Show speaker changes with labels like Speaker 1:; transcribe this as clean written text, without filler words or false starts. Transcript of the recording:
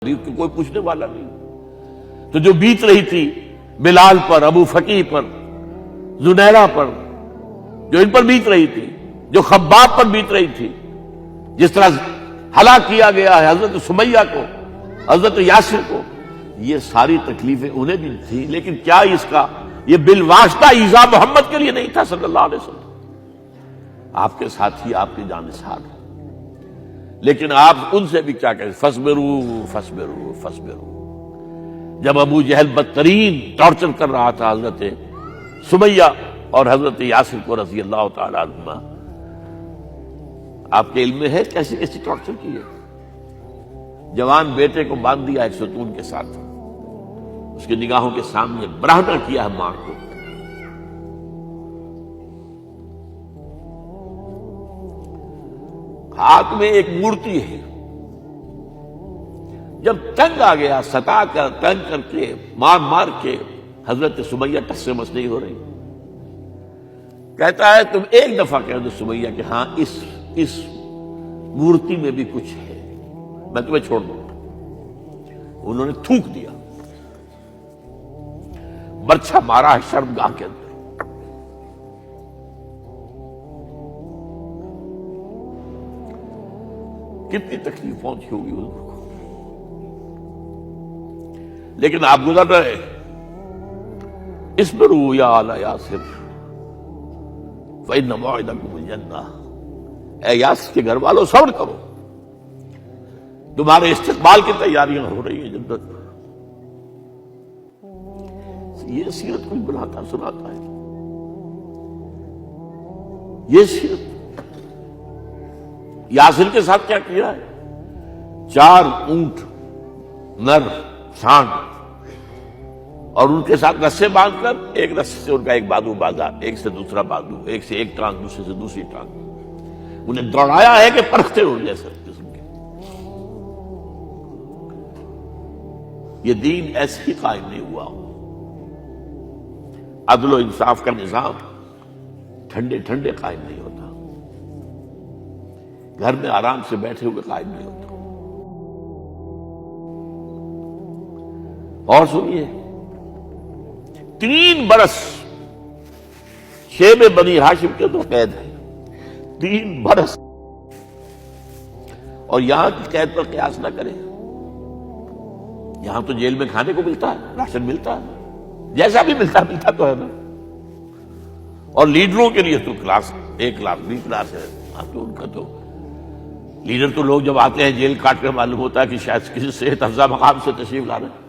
Speaker 1: کوئی پوچھنے والا نہیں. تو جو بیت رہی تھی بلال پر، ابو فقیہ پر، زنیرہ پر، جو ان پر بیت رہی تھی، جو خباب پر بیت رہی تھی، جس طرح ہلاک کیا گیا ہے حضرت سمیہ کو، حضرت یاسر کو، یہ ساری تکلیفیں انہیں بھی تھی. لیکن کیا اس کا یہ بالواسطہ ایذا محمد کے لیے نہیں تھا صلی اللہ علیہ وسلم؟ آپ کے ساتھی، آپ کی جانثار. لیکن آپ ان سے بھی کیا کہیں، فصبروا فصبروا فصبروا. جب ابو جہل بدترین ٹارچر کر رہا تھا حضرت سمیہ اور حضرت یاسر کو رضی اللہ تعالی عنہما، آپ کے علم میں ہے کیسی کیسی ٹارچر کی ہے. جوان بیٹے کو باندھ دیا ایک ستون کے ساتھ، اس کی نگاہوں کے سامنے براہنا کیا ہے ماں کو. ہاتھ میں ایک مورتی ہے. جب تنگ آ گیا، ستا کر تنگ کر کے مار مار کے حضرت سمیہ ٹس سے مس نہیں ہو رہی. کہتا ہے تم ایک دفعہ کہہ دو سمیہ کہ ہاں اس مورتی میں بھی کچھ ہے، میں تمہیں چھوڑ دوں. انہوں نے تھوک دیا، برچھا مارا ہے شرمگاہ کے اندر. کتنی تکلیف پہنچی ہوگی حضور کو. لیکن آپ گزر رہے، اصبروا یا آل یاسر فإن موعدکم الجنہ. اے یاسر کے گھر والوں صبر کرو، تمہارے استقبال کی تیاریاں ہو رہی ہیں جنت. یہ سیرت کوئی بلاتا سناتا ہے، یہ سیرت. یاسر کے ساتھ کیا کیا ہے؟ 4 اونٹ نر سانڈ، اور ان کے ساتھ رسے باندھ کر ایک رسے سے ان کا ایک بازو باندھا، ایک سے دوسرا بازو، ایک سے ایک ٹانگ، دوسرے سے دوسری ٹانگ. انہیں دوڑایا ہے کہ پرکھتے ہو جیسے قسم کے. یہ دین ایسے ہی قائم نہیں ہوا. عدل و انصاف کا نظام ٹھنڈے ٹھنڈے قائم نہیں ہوتا، گھر میں آرام سے بیٹھے ہوئے قائم نہیں ہوتا. اور سنیے، 3 برس شیب بنی ہاشم کے تو قید ہے. 3 برس. اور یہاں کی قید پر قیاس نہ کریں. یہاں تو جیل میں کھانے کو ملتا ہے، راشن ملتا ہے، جیسا بھی ملتا تو ہے نا. اور لیڈروں کے لیے تو class A class B class ہے. تو ان کا تو لیڈر تو لوگ جب آتے ہیں جیل کاٹ کر معلوم ہوتا ہے کہ شاید کسی صحت افزا مقام سے تشریف لا رہے ہیں.